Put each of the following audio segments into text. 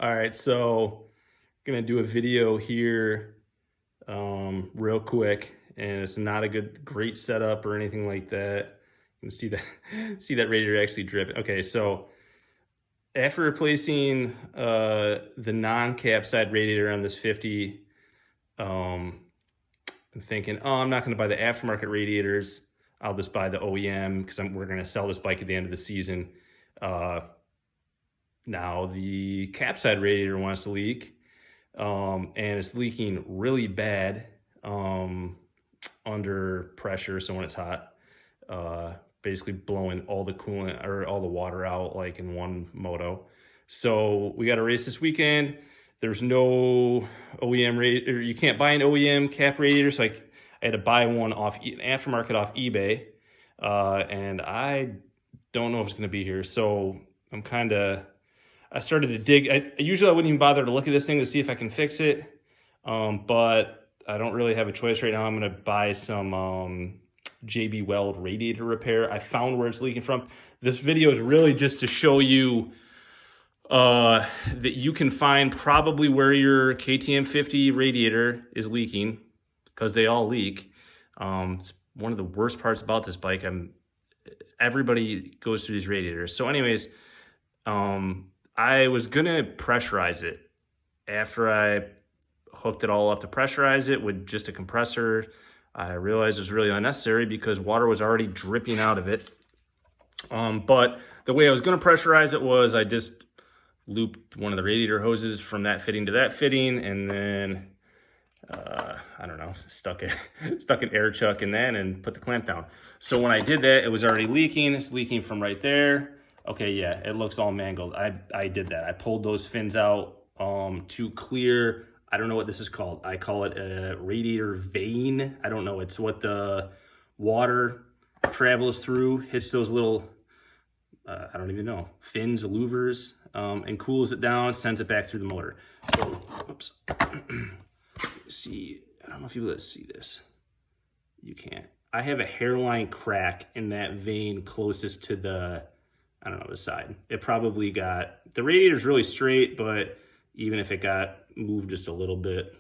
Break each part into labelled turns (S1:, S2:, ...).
S1: All right, so gonna do a video here real quick, and it's not a great setup or anything like that. You can see that see that radiator actually dripping. Okay, so after replacing the non-cap side radiator on this 50, I'm thinking, oh, I'm not gonna buy the aftermarket radiators. I'll just buy the OEM because we're gonna sell this bike at the end of the season. Now the cap side radiator wants to leak, and it's leaking really bad under pressure. So when it's hot, basically blowing all the coolant or all the water out like in one moto. So we got a race this weekend. There's no OEM radiator. You can't buy an OEM cap radiator. So I had to buy one off aftermarket off eBay. And I don't know if it's going to be here. So I started to dig. Usually I wouldn't even bother to look at this thing to see if I can fix it. But I don't really have a choice right now. I'm going to buy some JB Weld radiator repair. I found where it's leaking from. This video is really just to show you that you can find probably where your KTM 50 radiator is leaking, because they all leak. It's one of the worst parts about this bike. Everybody goes through these radiators. So anyways, I was gonna pressurize it. After I hooked it all up to pressurize it with just a compressor, I realized it was really unnecessary because water was already dripping out of it. But the way I was gonna pressurize it was I just looped one of the radiator hoses from that fitting to that fitting, and then I don't know, stuck an air chuck in that and put the clamp down. So when I did that, it was already leaking. It's leaking from right there. Okay, yeah, it looks all mangled. I did that. I pulled those fins out to clear. I don't know what this is called. I call it a radiator vein. I don't know. It's what the water travels through, hits those little, I don't even know, fins, louvers, and cools it down, sends it back through the motor. So, oops. See, I don't know if you'll be able to see this. You can't. I have a hairline crack in that vein closest to the, I don't know, the side. It probably got, the radiator's really straight, but even if it got moved just a little bit,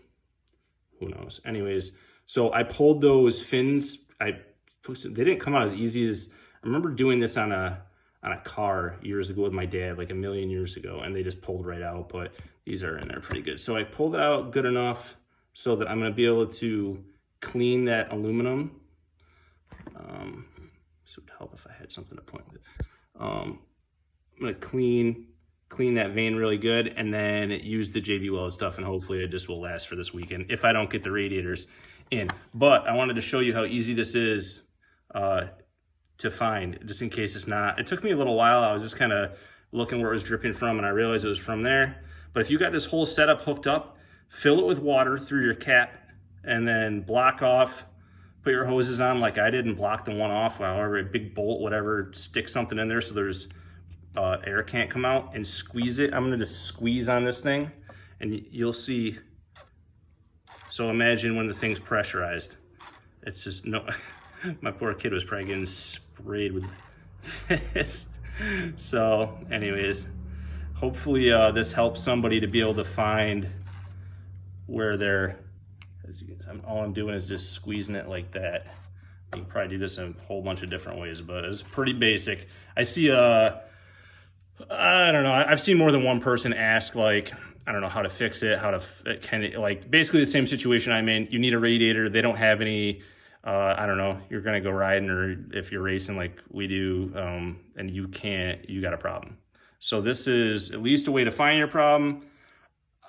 S1: who knows? Anyways, so I pulled those fins. They didn't come out as easy as, I remember doing this on a car years ago with my dad, like a million years ago, and they just pulled right out, but these are in there pretty good. So I pulled it out good enough so that I'm gonna be able to clean that aluminum. This would help if I had something to point with. I'm gonna clean that vein really good, and then use the JB Weld stuff, and hopefully it just will last for this weekend if I don't get the radiators in. But I wanted to show you how easy this is to find, just in case it's not. It took me a little while. I was just kind of looking where it was dripping from, and I realized it was from there. But if you got this whole setup hooked up, fill it with water through your cap, and then block off, put your hoses on like I did, and block the one off, however, a big bolt, whatever, stick something in there so there's air can't come out, and squeeze it. I'm gonna just squeeze on this thing, and you'll see. So imagine when the thing's pressurized. It's just, no, my poor kid was probably getting sprayed with this. So anyways, hopefully this helps somebody to be able to find where they're, all I'm doing is just squeezing it like that. You can probably do this in a whole bunch of different ways, but it's pretty basic. I see I don't know, I've seen more than one person ask, like, I don't know how to fix it, like basically the same situation I'm in. You need a radiator, they don't have any, I don't know, you're gonna go riding, or if you're racing like we do, and you can't, you got a problem. So this is at least a way to find your problem.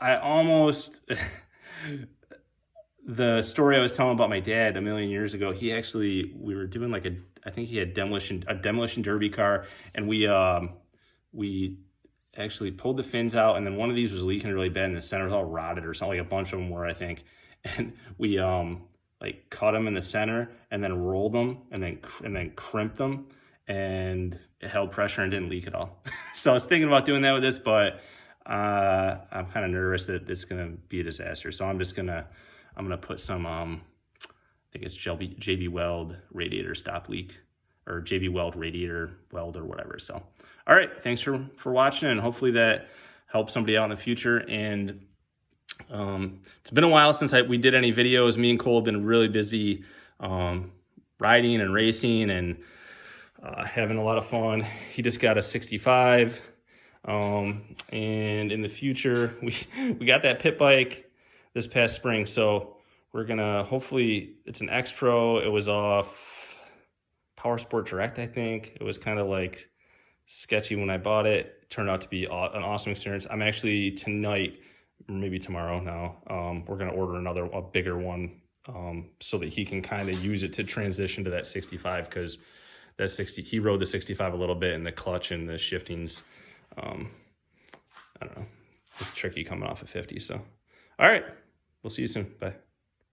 S1: I almost, the story I was telling about my dad a million years ago, we were doing like I think he had a demolition derby car, and we actually pulled the fins out, and then one of these was leaking really bad, and the center was all rotted or something, like a bunch of them were, I think. And we like cut them in the center and then rolled them and then crimped them, and it held pressure and didn't leak at all. So I was thinking about doing that with this, but I'm kind of nervous that it's gonna be a disaster. So I'm gonna put some I think it's JB Weld radiator stop leak, or JB Weld radiator weld or whatever. So all right, thanks for watching, and hopefully that help somebody out in the future. And it's been a while since we did any videos. Me and Cole have been really busy riding and racing and having a lot of fun. He just got a 65. And in the future, we got that pit bike this past spring. So we're gonna, hopefully it's an X Pro. It was off Power Sport Direct, I think. It was kind of like sketchy when I bought it. It turned out to be an awesome experience. I'm actually tonight, or maybe tomorrow now, we're gonna order a bigger one, so that he can kind of use it to transition to that 65, because that 60, he rode the 65 a little bit, and the clutch and the shiftings, I don't know, it's tricky coming off of 50. So, all right, we'll see you soon. Bye.